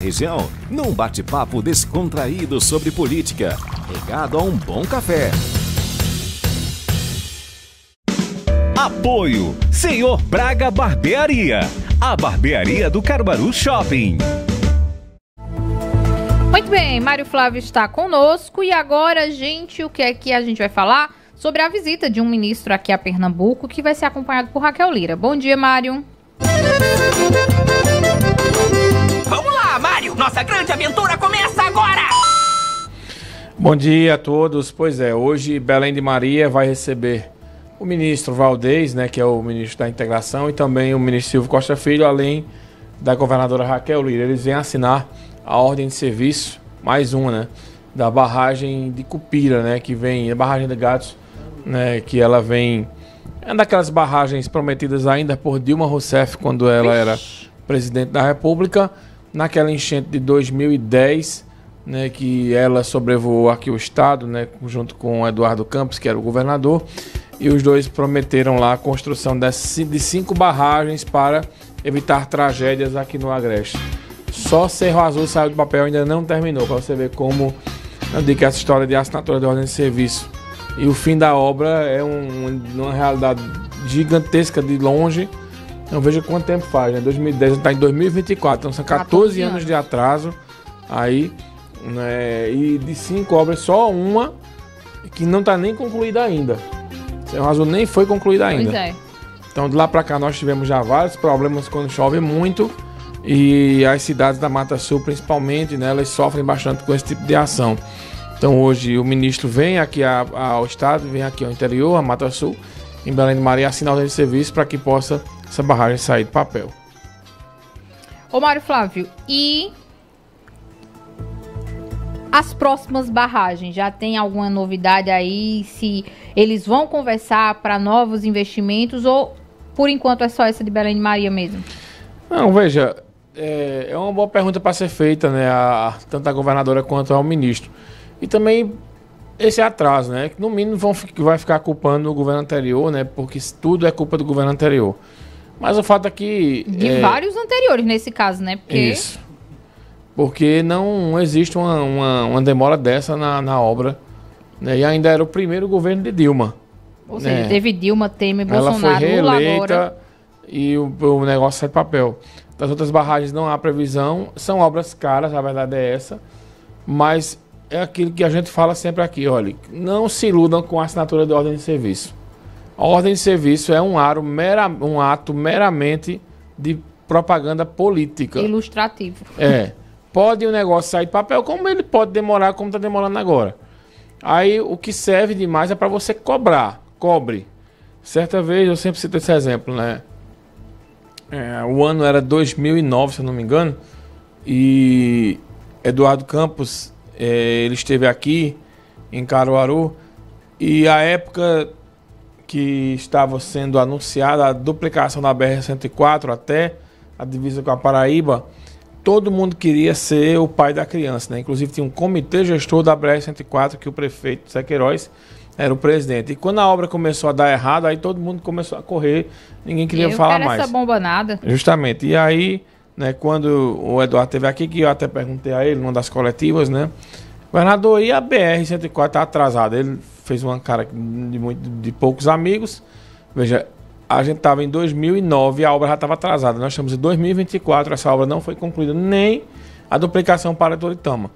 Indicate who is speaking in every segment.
Speaker 1: região, num bate-papo descontraído sobre política, regado a um bom café.
Speaker 2: Apoio Senhor Braga Barbearia, a barbearia do Caruaru Shopping.
Speaker 3: Muito bem, Mário Flávio está conosco e agora, gente, o que é que a gente vai falar? Sobre a visita de um ministro aqui a Pernambuco, que vai ser acompanhado por Raquel Lira. Bom dia, Mário.
Speaker 4: Vamos lá, Mário! Nossa grande aventura começa agora!
Speaker 5: Bom dia a todos. Pois é, hoje Belém de Maria vai receber o ministro Valdez, né, que é o ministro da Integração, e também o ministro Silvio Costa Filho, além da governadora Raquel Lira. Eles vêm assinar a ordem de serviço, mais uma, né, da barragem de Cupira, né, que vem, a barragem de Gatos, né, que ela vem, é daquelas barragens prometidas ainda por Dilma Rousseff quando ela era presidente da República, naquela enchente de 2010, né, que ela sobrevoou aqui o estado, né, junto com Eduardo Campos, que era o governador, e os dois prometeram lá a construção de 5 barragens para evitar tragédias aqui no Agreste. Só Cerro Azul saiu do papel, ainda não terminou, para você ver como eu digo que essa história de assinatura de ordem de serviço e o fim da obra é uma realidade gigantesca de longe. Não veja quanto tempo faz, né? 2010 está em 2024, então são 14 anos de atraso aí, né? E de 5 obras, só uma que não está nem concluída ainda. Cerro Azul nem foi concluída ainda.
Speaker 3: Pois é.
Speaker 5: Então de lá para cá nós tivemos já vários problemas quando chove muito e as cidades da Mata Sul principalmente, né, elas sofrem bastante com esse tipo de ação. Então hoje o ministro vem aqui ao estado, vem aqui ao interior, a Mata Sul, em Belém de Maria, assinar ordem de serviço para que possa essa barragem sair do papel.
Speaker 3: Ô Mário Flávio, e as próximas barragens? Já tem alguma novidade aí? Se eles vão conversar para novos investimentos ou por enquanto é só essa de Belém de Maria mesmo?
Speaker 5: Não, veja, é uma boa pergunta para ser feita, né, tanto a governadora quanto ao ministro. E também esse atraso, né, que no mínimo vai ficar culpando o governo anterior, né, porque tudo é culpa do governo anterior. Mas o fato é que...
Speaker 3: De vários anteriores nesse caso, né? Porque...
Speaker 5: Isso. Porque não existe uma demora dessa na obra, né, e ainda era o primeiro governo de Dilma.
Speaker 3: Ou seja, teve Dilma, Temer, Bolsonaro,
Speaker 5: ela foi
Speaker 3: Lula
Speaker 5: reeleita
Speaker 3: agora.
Speaker 5: E o negócio sai de papel. Das outras barragens não há previsão, são obras caras, a verdade é essa, mas é aquilo que a gente fala sempre aqui, olha, não se iludam com a assinatura de ordem de serviço. A ordem de serviço é um ato meramente de propaganda política.
Speaker 3: Ilustrativo.
Speaker 5: Pode o negócio sair de papel, como ele pode demorar, como está demorando agora. Aí o que serve demais é para você cobrar. Cobre. Certa vez, eu sempre cito esse exemplo, né? O ano era 2009, se eu não me engano, e Eduardo Campos, ele esteve aqui em Caruaru, e a época que estava sendo anunciada a duplicação da BR-104 até a divisa com a Paraíba, todo mundo queria ser o pai da criança, né? Inclusive tinha um comitê gestor da BR-104 que o prefeito Zé Queiroz era o presidente. E quando a obra começou a dar errado, aí todo mundo começou a correr, ninguém queria falar mais.
Speaker 3: Essa bomba nada.
Speaker 5: Justamente. E aí, né, quando o Eduardo esteve aqui, que eu até perguntei a ele, numa das coletivas, né, governador, e a BR-104 está atrasada? Ele fez uma cara de poucos amigos. Veja, a gente estava em 2009 e a obra já estava atrasada. Nós estamos em 2024, essa obra não foi concluída, nem a duplicação para Toritama.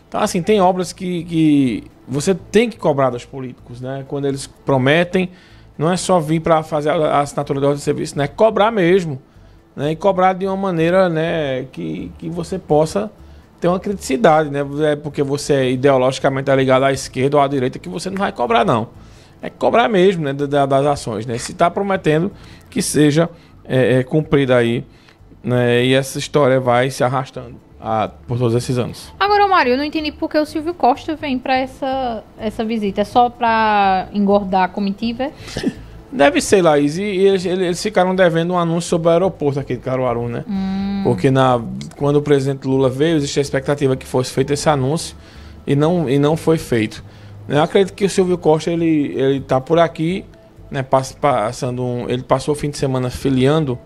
Speaker 5: Então, assim, tem obras que você tem que cobrar dos políticos, né? Quando eles prometem, não é só vir para fazer a assinatura de ordem de serviço, né? Cobrar mesmo, né? E cobrar de uma maneira, né, que você possa ter uma criticidade, né? É porque você ideologicamente é ligado à esquerda ou à direita que você não vai cobrar, não. É cobrar mesmo, né, das ações, né? Se está prometendo que seja cumprida aí, né? E essa história vai se arrastando por todos esses anos. Agora,
Speaker 3: Mário, eu não entendi porque o Silvio Costa vem para essa visita. É só para engordar a comitiva?
Speaker 5: Deve ser, Laís. E eles ficaram devendo um anúncio sobre o aeroporto aqui de Caruaru, né? Porque quando o presidente Lula veio, existia a expectativa que fosse feito esse anúncio e não foi feito. Eu acredito que o Silvio Costa ele tá por aqui, né, ele passou o fim de semana filiando,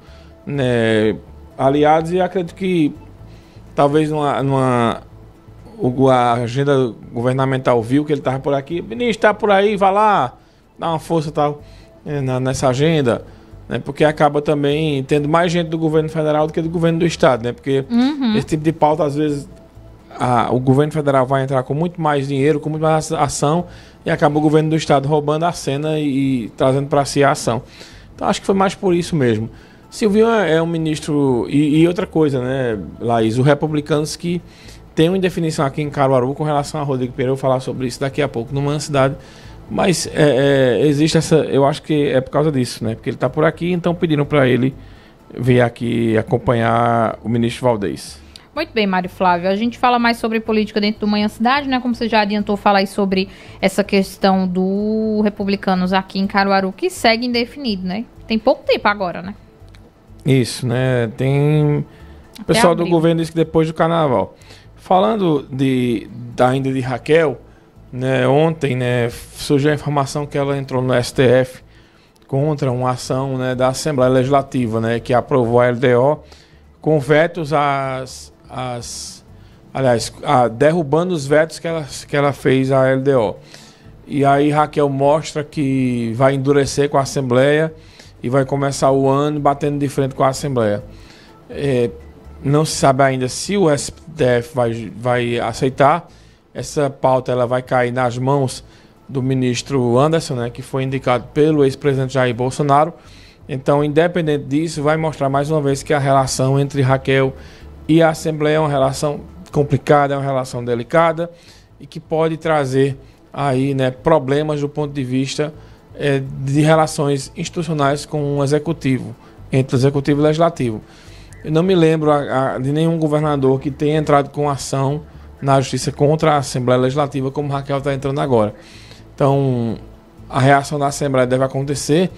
Speaker 5: né, aliados, e acredito que talvez a agenda governamental viu que ele estava por aqui, ministro, está por aí, vai lá, dá uma força tal, nessa agenda, né? Porque acaba também tendo mais gente do governo federal do que do governo do estado, né? Porque esse tipo de pauta, às vezes, o governo federal vai entrar com muito mais dinheiro, com muito mais ação, e acaba o governo do estado roubando a cena e trazendo para si a ação. Então acho que foi mais por isso mesmo. Silvinho é um ministro... E outra coisa, né, Laís? Os republicanos que tem uma indefinição aqui em Caruaru com relação a Rodrigo Pereira. Eu vou falar sobre isso daqui a pouco, numa cidade. Mas existe essa... Eu acho que é por causa disso, né? Porque ele está por aqui, então pediram para ele vir aqui acompanhar o ministro Valdez.
Speaker 3: Muito bem, Mário Flávio. A gente fala mais sobre política dentro do Manhã Cidade, né? Como você já adiantou, falar aí sobre essa questão do Republicanos aqui em Caruaru, que segue indefinido, né? Tem pouco tempo agora, né?
Speaker 5: Isso, né? Tem... O pessoal do governo disse que depois do carnaval. Falando ainda de Raquel, né, ontem, né, surgiu a informação que ela entrou no STF contra uma ação, né, da Assembleia Legislativa, né, que aprovou a LDO com vetos derrubando os vetos que ela fez à LDO. E aí Raquel mostra que vai endurecer com a Assembleia e vai começar o ano batendo de frente com a Assembleia. Não se sabe ainda se o STF vai aceitar. Essa pauta ela vai cair nas mãos do ministro Anderson, né, que foi indicado pelo ex-presidente Jair Bolsonaro. Então, independente disso, vai mostrar mais uma vez que a relação entre Raquel e a Assembleia é uma relação complicada, é uma relação delicada e que pode trazer aí, né, problemas do ponto de vista de relações institucionais com o Executivo, entre o Executivo e o Legislativo. Eu não me lembro de nenhum governador que tenha entrado com ação na Justiça contra a Assembleia Legislativa, como Raquel está entrando agora. Então, a reação da Assembleia deve acontecer.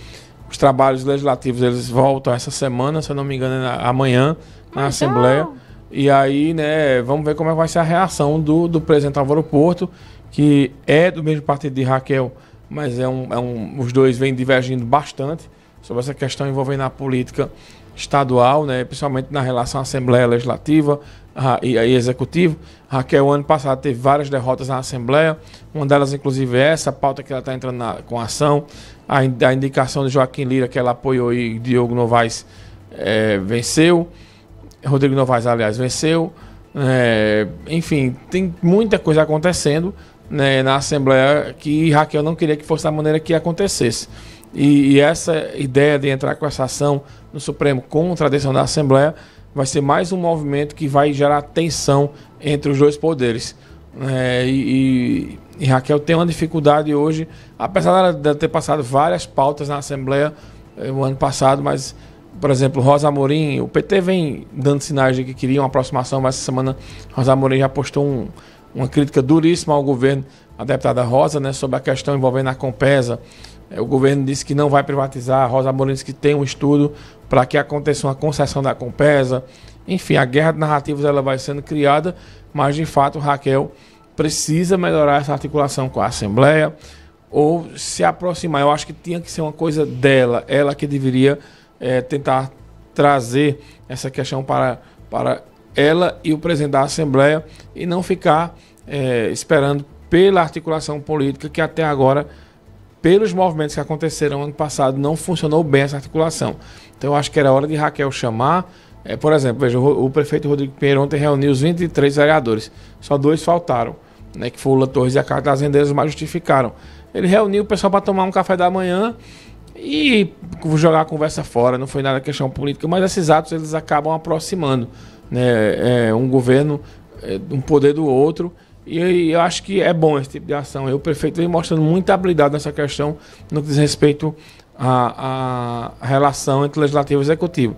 Speaker 5: Os trabalhos legislativos eles voltam essa semana, se eu não me engano, amanhã, na Assembleia. E aí, né, vamos ver como vai ser a reação do presidente Álvaro Porto, que é do mesmo partido de Raquel, mas os dois vêm divergindo bastante sobre essa questão envolvendo a política estadual, né, principalmente na relação Assembleia Legislativa e Executivo. Raquel, ano passado, teve várias derrotas na Assembleia, uma delas, inclusive, é essa pauta que ela está entrando com ação, a indicação de Joaquim Lira, que ela apoiou, e Diogo Novaes venceu, Rodrigo Novaes, aliás, venceu. Enfim, tem muita coisa acontecendo, né, na Assembleia que Raquel não queria que fosse da maneira que acontecesse. E essa ideia de entrar com essa ação no Supremo contra a decisão da Assembleia vai ser mais um movimento que vai gerar tensão entre os dois poderes. E Raquel tem uma dificuldade hoje, apesar de ter passado várias pautas na Assembleia o ano passado, mas, por exemplo, Rosa Amorim, o PT vem dando sinais de que queria uma aproximação, mas essa semana Rosa Amorim já postou uma crítica duríssima ao governo, a deputada Rosa, né, sobre a questão envolvendo a Compesa. O governo disse que não vai privatizar, a Rosa Amorim disse que tem um estudo para que aconteça uma concessão da Compesa. Enfim, a guerra de narrativas ela vai sendo criada, mas de fato Raquel precisa melhorar essa articulação com a Assembleia ou se aproximar. Eu acho que tinha que ser uma coisa dela, ela que deveria tentar trazer essa questão para ela e o presidente da Assembleia e não ficar esperando pela articulação política que até agora, pelos movimentos que aconteceram ano passado, não funcionou bem essa articulação. Então eu acho que era hora de Raquel chamar, por exemplo, veja, o prefeito Rodrigo Pinheiro ontem reuniu os 23 vereadores, só 2 faltaram, né, que foi o Lula Torres e a Carta das Rendeiras, mas justificaram. Ele reuniu o pessoal para tomar um café da manhã e jogar a conversa fora, não foi nada questão política, mas esses atos eles acabam aproximando, né, um governo, um poder do outro. E eu acho que é bom esse tipo de ação. O prefeito vem mostrando muita habilidade nessa questão no que diz respeito à relação entre legislativo e executivo.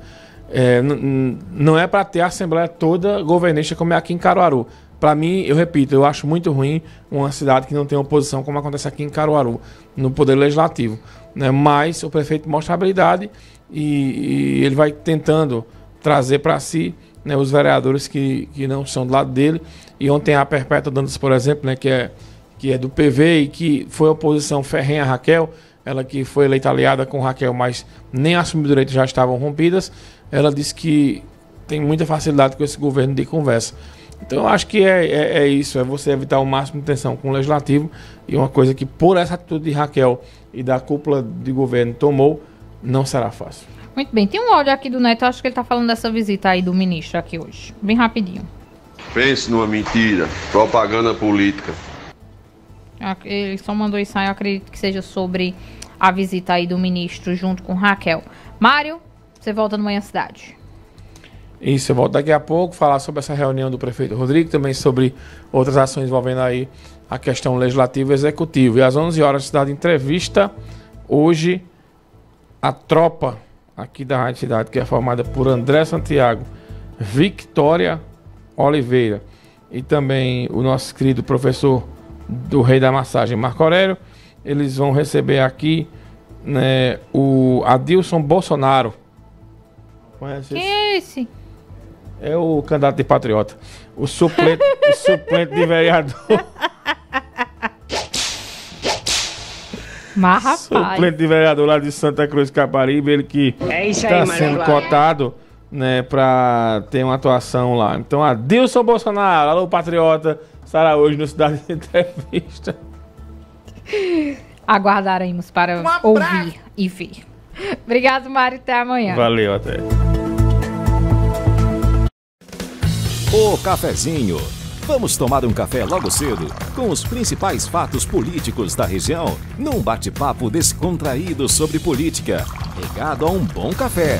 Speaker 5: Não é para ter a Assembleia toda governista como é aqui em Caruaru. Para mim, eu repito, eu acho muito ruim uma cidade que não tem oposição como acontece aqui em Caruaru, no Poder Legislativo, né? Mas o prefeito mostra habilidade e ele vai tentando trazer para si, né, os vereadores que não são do lado dele. E ontem a Perpétua Dantas, por exemplo, né, que é do PV e que foi oposição ferrenha a Raquel, ela que foi eleita aliada com Raquel, mas nem assumiu direito, já estavam rompidas. Ela disse que tem muita facilidade com esse governo de conversa. Então eu acho que é isso, é você evitar o máximo de tensão com o Legislativo, e uma coisa que por essa atitude de Raquel e da cúpula de governo tomou, não será fácil.
Speaker 3: Muito bem, tem um áudio aqui do Neto, acho que ele tá falando dessa visita aí do ministro aqui hoje, bem rapidinho.
Speaker 6: Pense numa mentira, propaganda política.
Speaker 3: Ele só mandou isso aí, eu acredito que seja sobre a visita aí do ministro junto com Raquel. Mário, você volta no Manhã Cidade.
Speaker 5: Isso, eu volto daqui a pouco, falar sobre essa reunião do prefeito Rodrigo, também sobre outras ações envolvendo aí a questão legislativa e executiva. E às 11 horas, cidade entrevista, hoje, a tropa aqui da Rádio Cidade, que é formada por André Santiago, Victoria Oliveira e também o nosso querido professor do Rei da Massagem, Marco Aurélio. Eles vão receber aqui, né, o Adilson Bolsonaro. Conhece
Speaker 3: Quem é esse?
Speaker 5: É o candidato de patriota. O suplente, o suplente de vereador.
Speaker 3: Mas, rapaz.
Speaker 5: Suplente de vereador lá de Santa Cruz Caparibe. Ele que está sendo cotado, né, para ter uma atuação lá. Então, Adilson Bolsonaro, alô patriota, estará hoje no Cidade de Entrevista.
Speaker 3: Aguardaremos para ouvir e ver. Obrigado, Mário. Até amanhã.
Speaker 5: Valeu, até.
Speaker 1: O cafezinho. Vamos tomar um café logo cedo com os principais fatos políticos da região, num bate-papo descontraído sobre política, regado a um bom café.